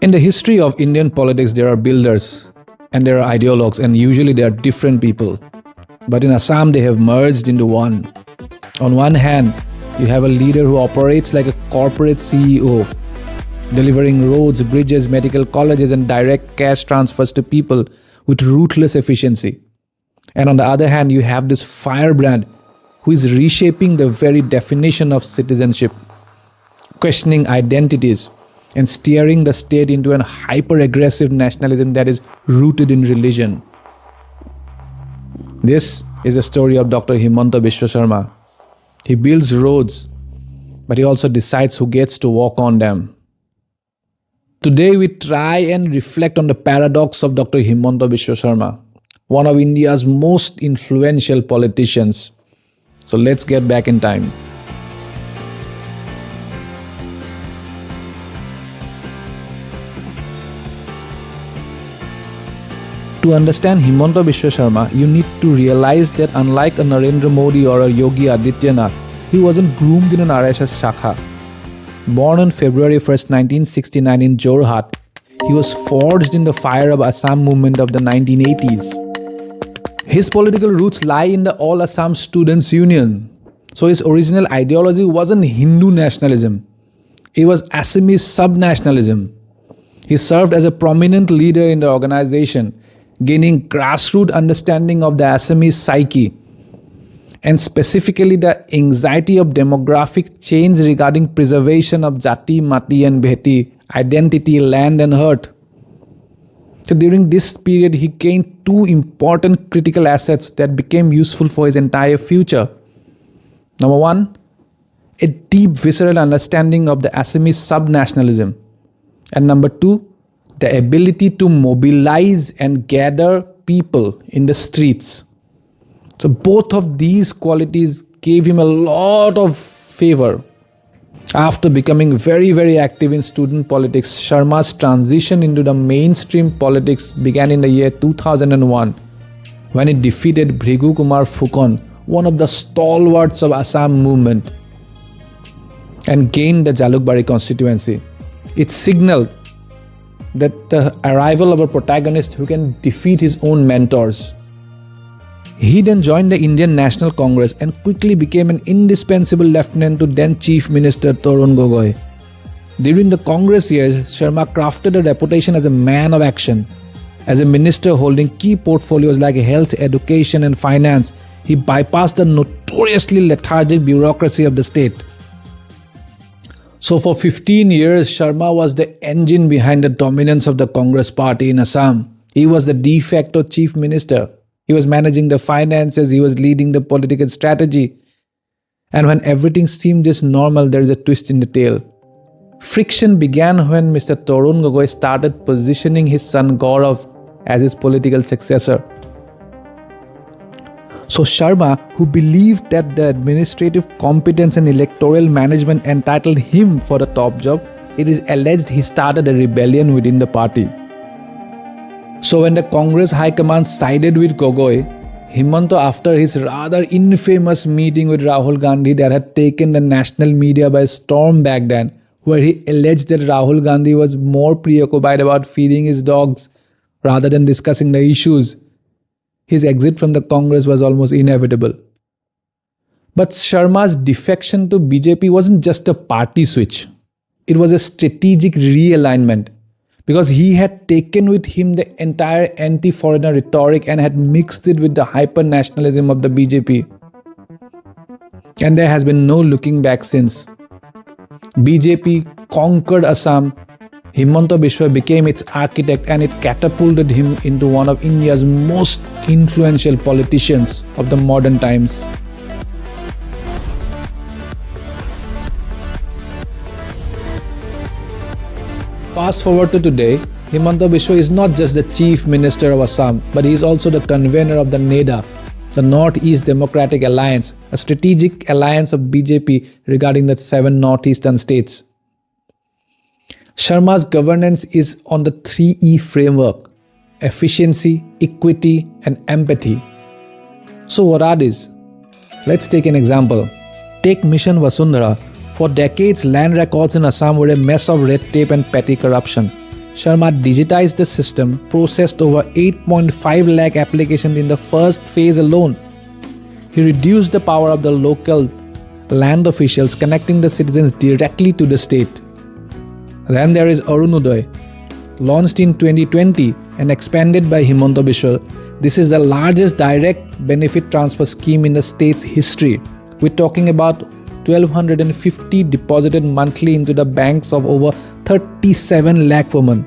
In the history of Indian politics, there are builders and there are ideologues, and usually they are different people. But in Assam, they have merged into one. On one hand, you have a leader who operates like a corporate CEO, delivering roads, bridges, medical colleges, and direct cash transfers to people with ruthless efficiency. And on the other hand, you have this firebrand who is reshaping the very definition of citizenship, questioning identities, and steering the state into a hyper-aggressive nationalism that is rooted in religion. This is the story of Dr. Himanta Biswa Sarma. He builds roads, but he also decides who gets to walk on them. Today we try and reflect on the paradox of Dr. Himanta Biswa Sarma, one of India's most influential politicians. So let's get back in time. To understand Himanta Biswa Sarma, you need to realize that unlike a Narendra Modi or a Yogi Adityanath, he wasn't groomed in an RSS Shakha. Born on February 1st, 1969 in Jorhat, he was forged in the fire of Assam movement of the 1980s. His political roots lie in the All Assam Students' Union. So his original ideology wasn't Hindu nationalism. It was Assamese sub-nationalism. He served as a prominent leader in the organization, gaining grassroots understanding of the Assamese psyche, and specifically the anxiety of demographic change regarding preservation of Jati, Mati and Bheti, identity, land and hurt. So during this period, he gained two important critical assets that became useful for his entire future. Number one, a deep visceral understanding of the Assamese sub-nationalism. And number two, the ability to mobilize and gather people in the streets. So both of these qualities gave him a lot of favor. After becoming very, very active in student politics, Sharma's transition into the mainstream politics began in the year 2001 when he defeated Bhrigu Kumar Phukon, one of the stalwarts of Assam movement, and gained the Jalukbari constituency. It signaled that the arrival of a protagonist who can defeat his own mentors. He then joined the Indian National Congress and quickly became an indispensable lieutenant to then Chief Minister Tarun Gogoi. During the Congress years, Sharma crafted a reputation as a man of action. As a minister holding key portfolios like health, education and finance, he bypassed the notoriously lethargic bureaucracy of the state. So for 15 years, Sharma was the engine behind the dominance of the Congress party in Assam. He was the de facto chief minister. He was managing the finances, he was leading the political strategy. And when everything seemed this normal, there is a twist in the tale. Friction began when Mr. Tarun Gogoi started positioning his son Gaurav as his political successor. So Sharma, who believed that the administrative competence and electoral management entitled him for the top job, it is alleged he started a rebellion within the party. So when the Congress High Command sided with Gogoi, Himanta, after his rather infamous meeting with Rahul Gandhi that had taken the national media by storm back then, where he alleged that Rahul Gandhi was more preoccupied about feeding his dogs rather than discussing the issues, his exit from the Congress was almost inevitable. But Sharma's defection to BJP wasn't just a party switch. It was a strategic realignment, because he had taken with him the entire anti-foreigner rhetoric and had mixed it with the hyper-nationalism of the BJP. And there has been no looking back since. BJP conquered Assam, Himanta Biswa became its architect, and it catapulted him into one of India's most influential politicians of the modern times. Fast forward to today, Himanta Biswa is not just the Chief Minister of Assam, but he is also the convener of the NEDA, the North-East Democratic Alliance, a strategic alliance of BJP regarding the 7 northeastern states. Sharma's governance is on the 3E framework: efficiency, equity, and empathy. So what are these? Let's take an example. Take Mission Vasundhara. For decades, land records in Assam were a mess of red tape and petty corruption. Sharma digitized the system, processed over 8.5 lakh applications in the first phase alone. He reduced the power of the local land officials, connecting the citizens directly to the state. Then there is Arunoday, launched in 2020 and expanded by Himanta Biswa. This is the largest direct benefit transfer scheme in the state's history. We're talking about 1,250 deposited monthly into the banks of over 37 lakh women.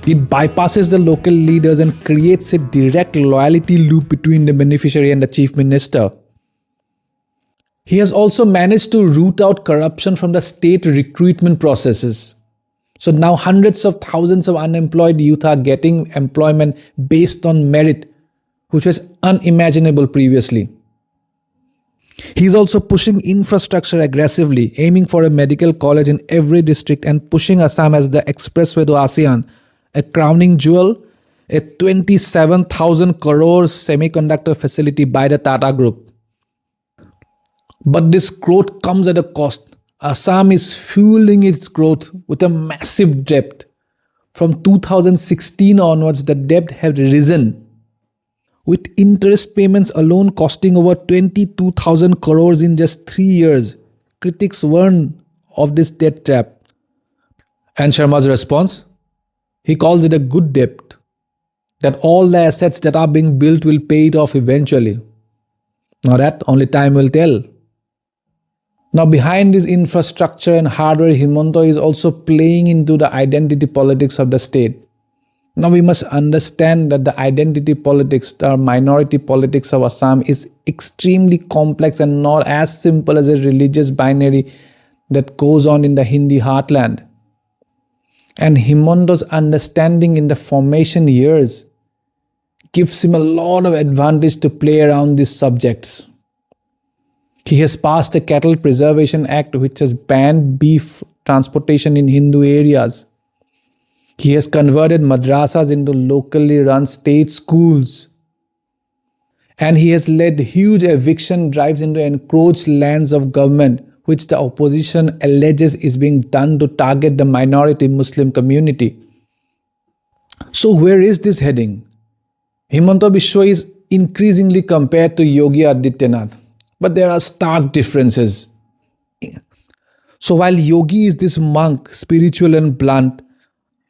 It bypasses the local leaders and creates a direct loyalty loop between the beneficiary and the chief minister. He has also managed to root out corruption from the state recruitment processes. So now hundreds of thousands of unemployed youth are getting employment based on merit, which was unimaginable previously. He's also pushing infrastructure aggressively, aiming for a medical college in every district and pushing Assam as the expressway to ASEAN, a crowning jewel, a 27,000 crore semiconductor facility by the Tata Group. But this growth comes at a cost. Assam is fueling its growth with a massive debt. From 2016 onwards, the debt has risen, with interest payments alone costing over 22,000 crores in just 3 years. Critics warn of this debt trap. And Sharma's response? He calls it a good debt, that all the assets that are being built will pay it off eventually. Now that only time will tell. Now behind this infrastructure and hardware, Himanta is also playing into the identity politics of the state. Now we must understand that the identity politics, the minority politics of Assam is extremely complex and not as simple as a religious binary that goes on in the Hindi heartland. And Himanta's understanding in the formation years gives him a lot of advantage to play around these subjects. He has passed a Cattle Preservation Act which has banned beef transportation in Hindu areas. He has converted madrasas into locally run state schools. And he has led huge eviction drives into encroached lands of government, which the opposition alleges is being done to target the minority Muslim community. So where is this heading? Himanta Biswa is increasingly compared to Yogi Adityanath. But there are stark differences. So while Yogi is this monk, spiritual and blunt,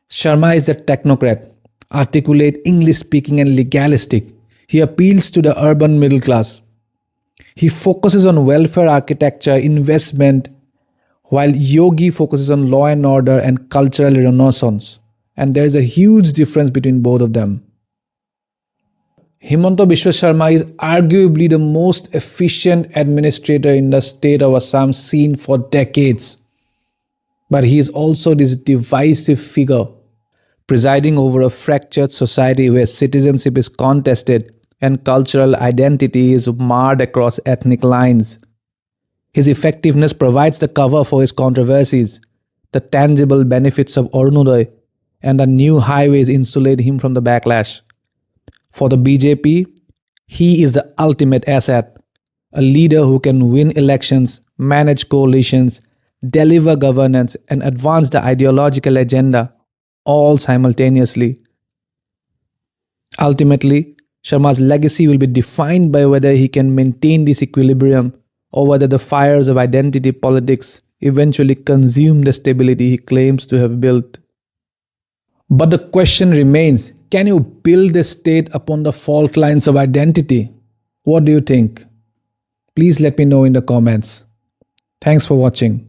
Sharma is the technocrat, articulate, English-speaking and legalistic. He appeals to the urban middle class. He focuses on welfare architecture, investment, while Yogi focuses on law and order and cultural renaissance. And there is a huge difference between both of them. Himanta Biswa Sarma is arguably the most efficient administrator in the state of Assam seen for decades. But he is also this divisive figure, presiding over a fractured society where citizenship is contested and cultural identity is marred across ethnic lines. His effectiveness provides the cover for his controversies. The tangible benefits of Arunoday and the new highways insulate him from the backlash. For the BJP, he is the ultimate asset, a leader who can win elections, manage coalitions, deliver governance, and advance the ideological agenda, all simultaneously. Ultimately, Sharma's legacy will be defined by whether he can maintain this equilibrium or whether the fires of identity politics eventually consume the stability he claims to have built. But the question remains, can you build a state upon the fault lines of identity? What do you think? Please let me know in the comments. Thanks for watching.